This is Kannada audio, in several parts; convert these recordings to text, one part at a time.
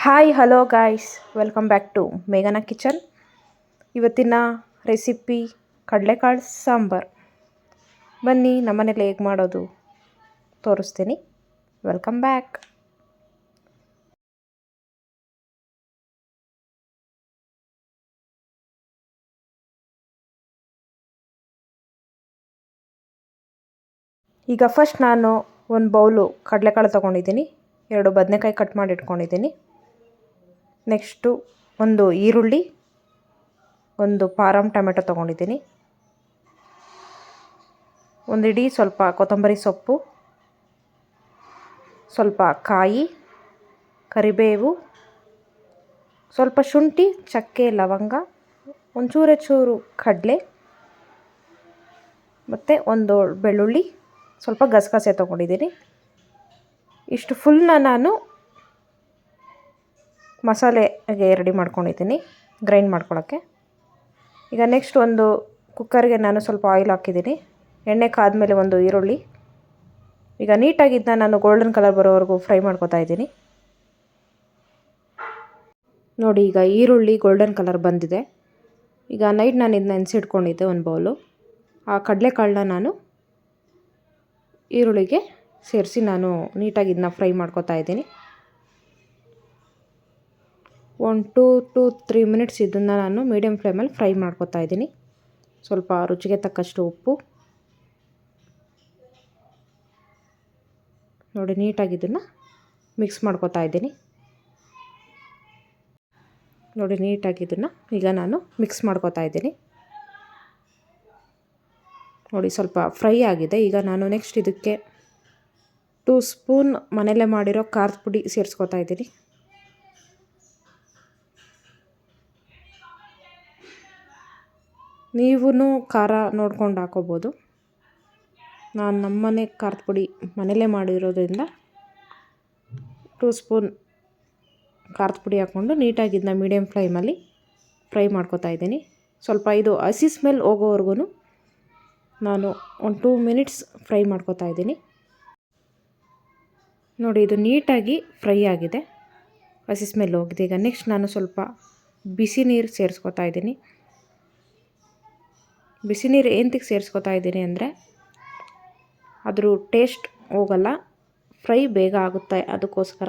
Hi hello guys, welcome back to ಮೇಘನಾ ಕಿಚನ್. ಇವತ್ತಿನ ರೆಸಿಪಿ ಕಡಲೆಕಾಳು ಸಾಂಬಾರು. ಬನ್ನಿ ನಮ್ಮನೇಲಿ ಹೇಗೆ ಮಾಡೋದು ತೋರಿಸ್ತೀನಿ. Welcome back. ಈಗ ಫಸ್ಟ್ ನಾನು ಒಂದು ಬೌಲು ಕಡಲೆಕಾಳು ತೊಗೊಂಡಿದ್ದೀನಿ. 2 ಬದನೆಕಾಯಿ ಕಟ್ ಮಾಡಿ ಇಟ್ಕೊಂಡಿದ್ದೀನಿ. ನೆಕ್ಸ್ಟು ಒಂದು ಈರುಳ್ಳಿ, ಒಂದು ಪಾರಮ್ ಟೊಮೆಟೊ ತೊಗೊಂಡಿದ್ದೀನಿ. ಒಂದು ಇಡೀ ಸ್ವಲ್ಪ ಕೊತ್ತಂಬರಿ ಸೊಪ್ಪು, ಸ್ವಲ್ಪ ಕಾಯಿ, ಕರಿಬೇವು, ಸ್ವಲ್ಪ ಶುಂಠಿ, ಚಕ್ಕೆ, ಲವಂಗ, ಒಂಚೂರು ಕಡಲೆ ಮತ್ತು ಒಂದು ಬೆಳ್ಳುಳ್ಳಿ, ಸ್ವಲ್ಪ ಗಸಗಸೆ ತೊಗೊಂಡಿದ್ದೀನಿ. ಇಷ್ಟು ಫುಲ್ನ ನಾನು ಮಸಾಲೆಗೆ ರೆಡಿ ಮಾಡ್ಕೊಂಡಿದ್ದೀನಿ, ಗ್ರೈಂಡ್ ಮಾಡ್ಕೊಳ್ಳೋಕ್ಕೆ. ಈಗ ನೆಕ್ಸ್ಟ್ ಒಂದು ಕುಕ್ಕರ್ಗೆ ನಾನು ಸ್ವಲ್ಪ ಆಯಿಲ್ ಹಾಕಿದ್ದೀನಿ. ಎಣ್ಣೆ ಕಾದ್ಮೇಲೆ ಒಂದು ಈರುಳ್ಳಿ. ಈಗ ನೀಟಾಗಿ ಇದನ್ನ ನಾನು ಗೋಲ್ಡನ್ ಕಲರ್ ಬರೋವರೆಗೂ ಫ್ರೈ ಮಾಡ್ಕೊತಾ ಇದ್ದೀನಿ. ನೋಡಿ, ಈಗ ಈರುಳ್ಳಿ ಗೋಲ್ಡನ್ ಕಲರ್ ಬಂದಿದೆ. ಈಗ ನೈಟ್ ನಾನು ಇದನ್ನ ನೆನೆಸಿಟ್ಕೊಂಡಿದ್ದೆ ಒಂದು ಬೌಲು. ಆ ಕಡಲೆಕಾಳನ್ನ ನಾನು ಈರುಳ್ಳಿಗೆ ಸೇರಿಸಿ ನಾನು ನೀಟಾಗಿ ಇದನ್ನ ಫ್ರೈ ಮಾಡ್ಕೊತಾ ಇದ್ದೀನಿ. 1 to 3 ಮಿನಿಟ್ಸ್ ಇದನ್ನು ನಾನು ಮೀಡಿಯಮ್ ಫ್ಲೇಮಲ್ಲಿ ಫ್ರೈ ಮಾಡ್ಕೊತಾ ಇದ್ದೀನಿ. ಸ್ವಲ್ಪ ರುಚಿಗೆ ತಕ್ಕಷ್ಟು ಉಪ್ಪು ನೋಡಿ, ನೀಟಾಗಿ ಇದನ್ನು ಮಿಕ್ಸ್ ಮಾಡ್ಕೊತಾ ಇದ್ದೀನಿ. ನೋಡಿ, ನೀಟಾಗಿ ಇದನ್ನು ಈಗ ನಾನು ಮಿಕ್ಸ್ ಮಾಡ್ಕೊತಾ ಇದ್ದೀನಿ. ನೋಡಿ, ಸ್ವಲ್ಪ ಫ್ರೈ ಆಗಿದೆ. ಈಗ ನಾನು ನೆಕ್ಸ್ಟ್ ಇದಕ್ಕೆ 2 ಸ್ಪೂನ್ ಮನೆಯಲ್ಲೇ ಮಾಡಿರೋ ಖಾರದ ಪುಡಿ ಸೇರಿಸ್ಕೊತಾ ಇದ್ದೀನಿ. ನೀವೂ ಖಾರ ನೋಡ್ಕೊಂಡು ಹಾಕೋಬೋದು. ನಾನು ನಮ್ಮನೆ ಖಾರದ ಪುಡಿ ಮನೆಯಲ್ಲೇ ಮಾಡಿರೋದ್ರಿಂದ 2 ಸ್ಪೂನ್ ಖಾರದ ಪುಡಿ ಹಾಕ್ಕೊಂಡು ನೀಟಾಗಿ ಇದನ್ನ ಮೀಡಿಯಮ್ ಫ್ಲೇಮಲ್ಲಿ ಫ್ರೈ ಮಾಡ್ಕೊತಾ ಇದ್ದೀನಿ. ಸ್ವಲ್ಪ ಇದು ಹಸಿ ಸ್ಮೆಲ್ ಹೋಗೋವರೆಗೂ ನಾನು ಒಂದು 2 ಮಿನಿಟ್ಸ್ ಫ್ರೈ ಮಾಡ್ಕೊತಾ ಇದ್ದೀನಿ. ನೋಡಿ, ಇದು ನೀಟಾಗಿ ಫ್ರೈ ಆಗಿದೆ, ಹಸಿ ಸ್ಮೆಲ್ ಹೋಗಿದೆ. ಈಗ ನೆಕ್ಸ್ಟ್ ನಾನು ಸ್ವಲ್ಪ ಬಿಸಿ ನೀರು ಸೇರಿಸ್ಕೊತಾ ಇದ್ದೀನಿ. ಬಿಸಿ ನೀರು ಏನಕ್ಕೆ ಸೇರಿಸ್ಕೊತಾ ಇದ್ದೀನಿ ಅಂದರೆ ಅದ್ರ ಟೇಸ್ಟ್ ಹೋಗಲ್ಲ, ಫ್ರೈ ಬೇಗ ಆಗುತ್ತೆ, ಅದಕ್ಕೋಸ್ಕರ.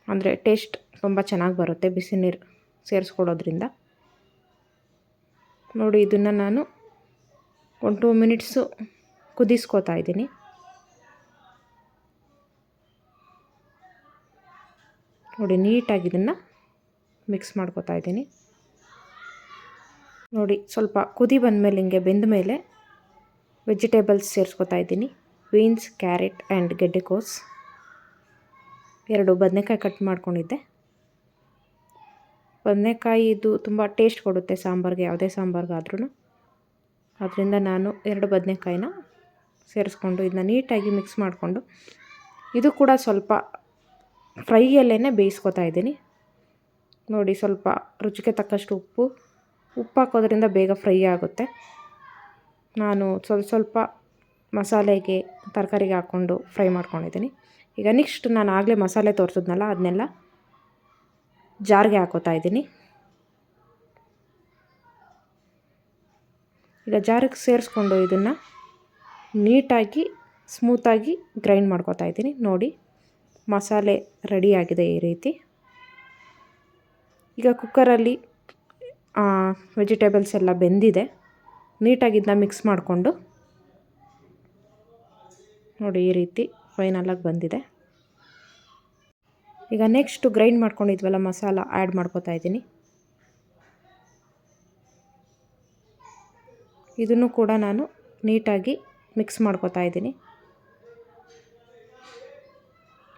ಅಂದರೆ ಟೇಸ್ಟ್ ತುಂಬ ಚೆನ್ನಾಗಿ ಬರುತ್ತೆ ಬಿಸಿ ನೀರು ಸೇರಿಸ್ಕೊಳ್ಳೋದ್ರಿಂದ. ನೋಡಿ, ಇದನ್ನು ನಾನು ಒಂದು 2 ಮಿನಿಟ್ಸು ಕುದಿಸ್ಕೊತಾ ಇದ್ದೀನಿ. ನೋಡಿ, ನೀಟಾಗಿ ಇದನ್ನು ಮಿಕ್ಸ್ ಮಾಡ್ಕೊತಾ ಇದ್ದೀನಿ. ನೋಡಿ, ಸ್ವಲ್ಪ ಕುದಿ ಬಂದಮೇಲೆ ಹಿಂಗೆ ಬೆಂದ ಮೇಲೆ ವೆಜಿಟೇಬಲ್ಸ್ ಸೇರಿಸ್ಕೊತಾ ಇದ್ದೀನಿ. Beans, carrot and ಗೆಡ್ಡೆಕೋಸು. 2 ಬದನೆಕಾಯಿ ಕಟ್ ಮಾಡ್ಕೊಂಡಿದ್ದೆ. ಬದನೆಕಾಯಿ ಇದು ತುಂಬ ಟೇಸ್ಟ್ ಕೊಡುತ್ತೆ ಸಾಂಬಾರಿಗೆ, ಯಾವುದೇ ಸಾಂಬಾರಿಗಾದ್ರೂ. ಅದರಿಂದ ನಾನು 2 ಬದನೆಕಾಯಿನ ಸೇರಿಸ್ಕೊಂಡು ಇದನ್ನ ನೀಟಾಗಿ ಮಿಕ್ಸ್ ಮಾಡಿಕೊಂಡು ಇದು ಕೂಡ ಸ್ವಲ್ಪ ಫ್ರೈಯಲ್ಲೇ ಬೇಯಿಸ್ಕೊತಾ ಇದ್ದೀನಿ. ನೋಡಿ, ಸ್ವಲ್ಪ ರುಚಿಗೆ ತಕ್ಕಷ್ಟು ಉಪ್ಪು ಹಾಕೋದ್ರಿಂದ ಬೇಗ ಫ್ರೈ ಆಗುತ್ತೆ. ನಾನು ಸ್ವಲ್ಪ ಮಸಾಲೆಗೆ, ತರಕಾರಿಗೆ ಹಾಕ್ಕೊಂಡು ಫ್ರೈ ಮಾಡ್ಕೊಂಡಿದ್ದೀನಿ. ಈಗ ನೆಕ್ಸ್ಟ್ ನಾನು ಆಗಲೇ ಮಸಾಲೆ ತೋರಿಸಿದ್ನಲ್ಲ, ಅದನ್ನೆಲ್ಲ ಜಾರ್ಗೆ ಹಾಕೋತಾ ಇದ್ದೀನಿ. ಈಗ ಜಾರಿಗೆ ಸೇರಿಸ್ಕೊಂಡು ಇದನ್ನು ನೀಟಾಗಿ ಸ್ಮೂತಾಗಿ ಗ್ರೈಂಡ್ ಮಾಡ್ಕೊತಾ ಇದ್ದೀನಿ. ನೋಡಿ, ಮಸಾಲೆ ರೆಡಿಯಾಗಿದೆ ಈ ರೀತಿ. ಈಗ ಕುಕ್ಕರಲ್ಲಿ ವೆಜಿಟೇಬಲ್ಸ್ ಎಲ್ಲ ಬೆಂದಿದೆ. ನೀಟಾಗಿ ಇದನ್ನ ಮಿಕ್ಸ್ ಮಾಡಿಕೊಂಡು ನೋಡಿ, ಈ ರೀತಿ ಫೈನಲಾಗಿ ಬಂದಿದೆ. ಈಗ ನೆಕ್ಸ್ಟ್ ಗ್ರೈಂಡ್ ಮಾಡ್ಕೊಂಡಿದ್ವಲ್ಲ ಮಸಾಲ ಆ್ಯಡ್ ಮಾಡ್ಕೊತಾ ಇದ್ದೀನಿ. ಇದನ್ನು ಕೂಡ ನಾನು ನೀಟಾಗಿ ಮಿಕ್ಸ್ ಮಾಡ್ಕೊತಾ ಇದ್ದೀನಿ.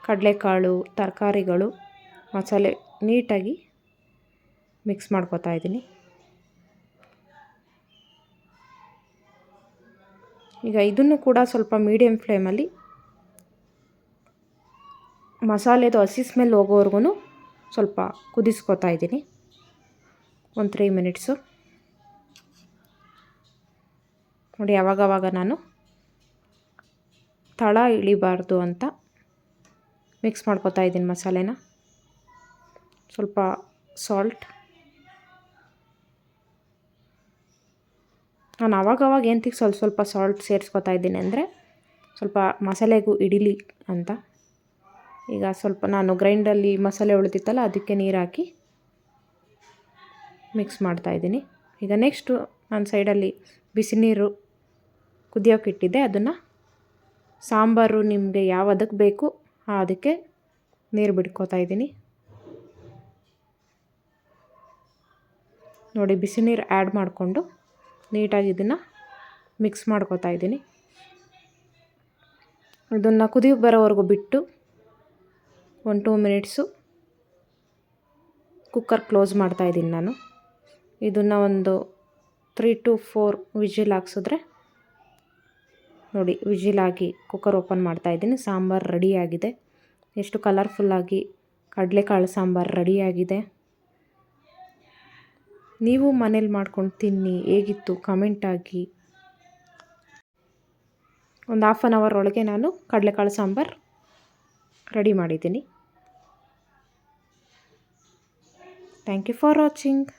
ಕಡಲೆಕಾಳು, ತರಕಾರಿಗಳು, ಮಸಾಲೆ ನೀಟಾಗಿ ಮಿಕ್ಸ್ ಮಾಡ್ಕೊತಾ ಇದ್ದೀನಿ. ಈಗ ಇದನ್ನು ಕೂಡ ಸ್ವಲ್ಪ ಮೀಡಿಯಮ್ ಫ್ಲೇಮಲ್ಲಿ ಮಸಾಲೆದು ಹಸಿ ಸ್ಮೆಲ್ ಹೋಗೋವರೆಗೂ ಸ್ವಲ್ಪ ಕುದಿಸ್ಕೊತಾ ಇದ್ದೀನಿ, ಒಂದು 3 ಮಿನಿಟ್ಸು. ನೋಡಿ, ಆವಾಗವಾಗ ನಾನು ತಳ ಇಳಿಬಾರ್ದು ಅಂತ ಮಿಕ್ಸ್ ಮಾಡ್ಕೊತಾ ಇದ್ದೀನಿ ಮಸಾಲೆನ. ಸ್ವಲ್ಪ ಸಾಲ್ಟ್. ನಾನು ಆವಾಗವಾಗ ಏನಂತಿಗೆ ಸ್ವಲ್ಪ ಸಾಲ್ಟ್ ಸೇರಿಸ್ಕೊತಾ ಇದ್ದೀನಿ ಅಂದರೆ ಸ್ವಲ್ಪ ಮಸಾಲೆಗೂ ಹಿಡಿಲಿ ಅಂತ. ಈಗ ಸ್ವಲ್ಪ ನಾನು ಗ್ರೈಂಡಲ್ಲಿ ಮಸಾಲೆ ಉಳಿದಿತ್ತಲ್ಲ ಅದಕ್ಕೆ ನೀರು ಹಾಕಿ ಮಿಕ್ಸ್ ಮಾಡ್ತಾಯಿದ್ದೀನಿ. ಈಗ ನೆಕ್ಸ್ಟು ನಾನು ಸೈಡಲ್ಲಿ ಬಿಸಿ ನೀರು ಕುದಿಯೋಕೆ ಇಟ್ಟಿದ್ದೆ, ಅದನ್ನು ಸಾಂಬಾರು ನಿಮಗೆ ಯಾವ ಅದಕ್ಕೆ ಬೇಕು ಅದಕ್ಕೆ ನೀರು ಬಿಡ್ಕೋತಾ ಇದ್ದೀನಿ. ನೋಡಿ, ಬಿಸಿ ನೀರು ಆ್ಯಡ್ ಮಾಡಿಕೊಂಡು ನೀಟಾಗಿ ಇದನ್ನು ಮಿಕ್ಸ್ ಮಾಡ್ಕೋತಾ ಇದ್ದೀನಿ. ಇದನ್ನು ಕುದಿಯೋಕೆ ಬರೋವರೆಗೂ ಬಿಟ್ಟು 1-2 ಮಿನಿಟ್ಸು ಕುಕ್ಕರ್ ಕ್ಲೋಸ್ ಮಾಡ್ತಾಯಿದ್ದೀನಿ ನಾನು. ಇದನ್ನು ಒಂದು 3 to 4 ವಿಜಿಲ್ ಹಾಕ್ಸಿದ್ರೆ ನೋಡಿ, ವಿಜಿಲಾಗಿ ಕುಕ್ಕರ್ ಓಪನ್ ಮಾಡ್ತಾಯಿದ್ದೀನಿ. ಸಾಂಬಾರು ರೆಡಿಯಾಗಿದೆ. ಎಷ್ಟು ಕಲರ್ಫುಲ್ಲಾಗಿ ಕಡಲೆಕಾಳು ಸಾಂಬಾರು ರೆಡಿಯಾಗಿದೆ. ನೀವು ಮನೇಲಿ ಮಾಡ್ಕೊಂಡು ತಿನ್ನಿ, ಹೇಗಿತ್ತು ಕಮೆಂಟಾಗಿ. ಒಂದು 1/2 hour ಒಳಗೆ ನಾನು ಕಡಲೆಕಾಳು ಸಾಂಬಾರು ರೆಡಿ ಮಾಡಿದ್ದೀನಿ. Thank you for watching.